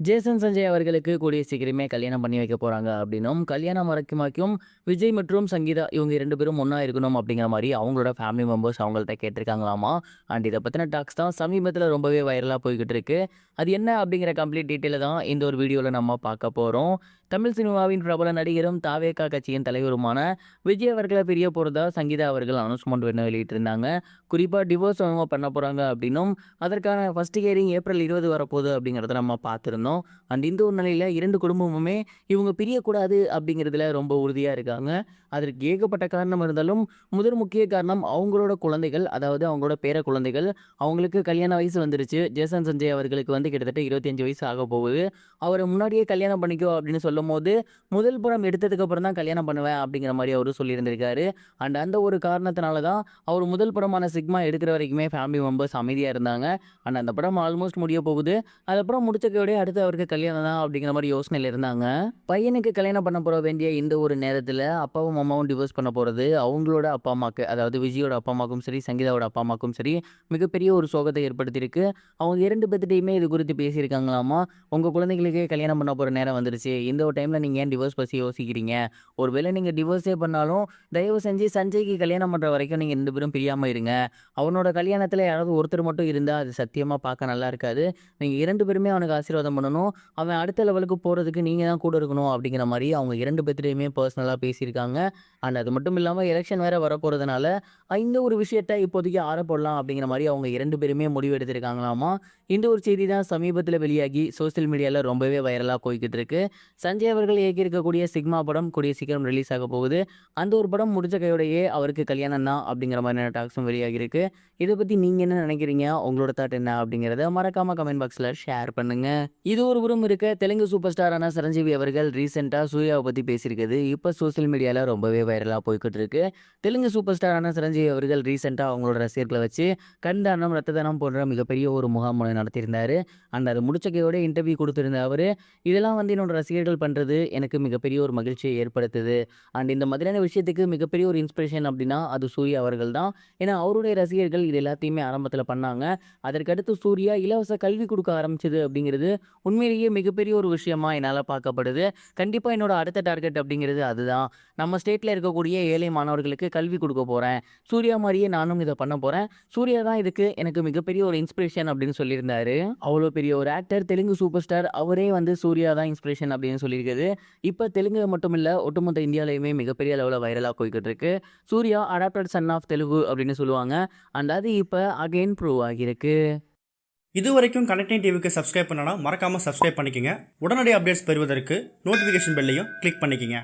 Jason Sanjay அவர்களுக்கு கூடிய சீக்கிரமே கல்யாணம் பண்ணி வைக்க போறாங்க அப்படின்னும், கல்யாணம் வரைக்குமாக்கும் விஜய் மற்றும் சங்கீதா இவங்க 2 பேரும் ஒண்ணா இருக்கணும் அப்படிங்கிற மாரி அவங்களோட ஃபேமிலி மெம்பர்ஸ் அவங்கள்ட்ட கேட்டிருக்காங்களாமா. அண்ட் இத பத்தின டாக்ஸ் தான் சமீபத்தில ரொம்பவே வைரலா போய்க்கிட்டு இருக்கு. அது என்ன அப்படிங்கிற கம்ப்ளீட் டீட்டெயில தான் இந்த ஒரு வீடியோல நம்ம பார்க்க போறோம். தமிழ் சினிமாவின் பிரபல நடிகரும் தாவேகா கட்சியின் தலைவருமான விஜய் அவர்கள பிரிய போறதா சங்கீதா அவர்கள் அனௌன்ஸ்மெண்ட் ஒண்ணு வெளியிட்டிருந்தாங்க. குறிப்பா டிவோர்ஸ் அவங்க பண்ண போறாங்க அப்படின்னும், அதற்கான ஃபர்ஸ்ட் ஹியரிங் ஏப்ரல் 20 வரப்போகுது அப்படிங்கிறத நம்ம பார்த்திருந்தோம். அண்ட் இந்த ஒரு நிலையில 2 குடும்பமுமே இவங்க பிரியக்கூடாது அப்படிங்கிறதுல ரொம்ப உறுதியா இருக்காங்க. அதற்கு ஏகப்பட்ட காரணம் இருந்தாலும், முதல் முக்கிய காரணம் அவங்களோட குழந்தைகள், அதாவது அவங்களோட பேர குழந்தைகள். அவங்களுக்கு கல்யாண வயசு வந்துருச்சு. ஜேசன் சஞ்சய் அவர்களுக்கு வந்து கிட்டத்தட்ட 25 வயசு ஆக போகுது. அவர முன்னாடியே கல்யாணம் பண்ணிக்கோ அப்படின்னு சொல்லும்போது, முதல் படம் எடுத்ததுக்கு அப்புறம் தான் கல்யாணம் பண்ணுவேன் அப்படிங்கிற மாரி அவரு சொல்லியிருந்திருக்காரு. அண்ட் அந்த ஒரு காரணத்தினால தான் அவர் முதல் படமான சிக்மா எடுக்கிற வரைக்குமே ஃபேமிலி மெம்பர்ஸ் அமைதியா இருந்தாங்க. அண்ட் அந்த படம் ஆல்மோஸ்ட் முடிய போகுது. அதுக்கப்புறம் முடிச்ச கையோடயே அடுத்து அவருக்கு கல்யாணம் தான் அப்படிங்கிற மாரி யோசனையில இருந்தாங்க. பையனுக்கு கல்யாணம் பண்ண போற வேண்டிய இந்த ஒரு நேரத்தில அப்பாவும், அம்மாவும் டிவோர்ஸ் பண்ண போறது அவங்களோட அப்பா, அம்மாக்கு அதாவது விஜயோட அப்பா, அம்மாக்கும் சரி, சங்கீதாவோட அப்பா, அம்மாக்கும் சரி மிகப்பெரிய ஒரு சோகத்த ஏற்படுத்தியிருக்கு. அவங்க 2 பேத்துட்டயுமே இது குறித்து பேசியிருக்காங்களாமா. "உங்க குழந்தைகளுக்கே கல்யாணம் பண்ண போற நேரம் வந்துருச்சு. இந்த ஒரு டைம்ல நீங்க ஏன் டிவோர்ஸ் பத்தி யோசிக்கிறீங்க? ஒருவேளை நீங்க டிவோர்ஸே பண்ணாலும், தயவு செஞ்சு சஞ்சய்க்கு கல்யாணம் பண்ற வரைக்கும் நீங்க 2 பேரும் பிரியாம இருங்க. அவனோட கல்யாணத்தில யாராவது ஒருத்தர் மட்டும் இருந்தா அது சத்தியமா பார்க்க நல்லா இருக்காது. நீங்க 2 பேருமே அவனுக்கு ஆசீர்வாதம் பண்ணணும். அவன் அடுத்த லெவலுக்கு போறதுக்கு நீங்க தான் கூட இருக்கணும் அப்படிங்கிற மாரி அவங்க 2 பேத்துட்டயுமே பெர்சனலா பேசியிருக்காங்க. அண்ட் அது மட்டும் இல்லாம எலக்ஷன் வேற வரப்போறதுனால, இந்த ஒரு விஷயத்த இப்போதைக்கு ஆற போடலாம் அப்படிங்கிற மாரி அவங்க 2 பேருமே முடிவு எடுத்திருக்காங்களாமா. இந்த ஒரு செய்தி தான் சமீபத்தில வெளியாகி சோசியல் மீடியால ரொம்பவே வைரலா போய்க்கிட்டு இருக்கு. சஞ்சய் அவர்கள் இயக்கியிருக்கக்கூடிய சிக்மா படம் கூடிய சீக்கிரம் ரிலீஸ் ஆக போகுது. அந்த ஒரு படம் முடிச்ச கையோடையே அவருக்கு கல்யாணம் தான் அப்படிங்கிற மாதிரியான டாக்ஸும் வெளியாகியிருக்கு. இத பத்தி நீங்க என்ன நினைக்கிறீங்க? உங்களோட தாட் என்ன? அப்படிங்கிறத மறக்காம கமெண்ட் பாக்ஸ்ல ஷேர் பண்ணுங்க. இது ஒரு புறம் இருக்க, தெலுங்கு சூப்பர் ஸ்டாரான சிரஞ்சீவி அவர்கள் ரீசென்ட்டா சூர்யாவ பத்தி பேசியிருக்கிறது இப்ப சோசியல் மீடியால ரொம்பவே வைரலா போய்க்கிட்டு இருக்கு. தெலுங்கு சூப்பர் ஸ்டாரான சிரஞ்சீவி அவர்கள் ரீசென்ட்டா அவங்களோட ரசிகர்கள வச்சு கண் தானம், ரத்த தானம் போன்ற மிகப்பெரிய ஒரு முகாம் ஒண்ணு நடத்தியிருந்தாரு. அண்ட் அது முடிச்ச கையோட இன்டர்வியூ குடுத்திருந்த அவரு, "இதெல்லாம் வந்து என்னோட ரசிகர்கள் பண்றது எனக்கு மிகப்பெரிய ஒரு மகிழ்ச்சிய ஏற்படுத்துது. அண்ட் இந்த மாதிரியான விஷயத்துக்கு மிகப்பெரிய ஒரு இன்ஸ்பிரேஷன் அப்படின்னா அது சூர்யா அவர்கள் தான். ஏன்னா அவருடைய ரசிகர்கள் இது எல்லாத்தையுமே ஆரம்பத்தில பண்ணாங்க. அதற்கடுத்து சூர்யா இலவச கல்வி குடுக்க ஆரம்பிச்சது அப்படிங்கிறது உண்மையிலேயே மிகப்பெரிய ஒரு விஷயமா என்னால பார்க்கப்படுது. கண்டிப்பா என்னோட அடுத்த டார்கெட் அப்படிங்கிறது அதுதான். நம்ம ஸ்டேட்ல இருக்கக்கூடிய ஏழை மாணவர்களுக்கு கல்வி குடுக்க போறேன். சூர்யா மாரியே நானும் இத பண்ண போறேன். சூர்யா தான் இதுக்கு எனக்கு மிகப்பெரிய ஒரு இன்ஸ்பிரேஷன்" அப்படின்னு சொல்லியிருந்தாரு. அவ்வளோ பெரிய ஒரு ஆக்டர், தெலுங்கு சூப்பர் ஸ்டார் அவரே வந்து சூர்யா தான் இன்ஸ்பிரேஷன் அப்படின்னு சொல்லியிருக்குது. இப்ப தெலுங்கு மட்டும் இல்ல, ஒட்டுமொத்த இந்தியாலயுமே மிகப்பெரிய அளவுல வைரலா போய்க்கிட்டு இருக்கு. Suriya adopted son of Telugu அப்படின்னு சொல்லுவாங்க. அண்ட் அது இப்ப அகைன் ப்ரூவ் ஆகியிருக்கு. இதுவரைக்கும் கனெக்டிங் டிவிக்கு சப்ஸ்கிரைப் பண்ணனா மறக்காம சப்ஸ்கிரைப் பண்ணிக்கங்க. உடனடி அப்டேட்ஸ் பெறுவதற்கு நோட்டிஃபிகேஷன் பெல்லையும் கிளிக் பண்ணிக்கங்க.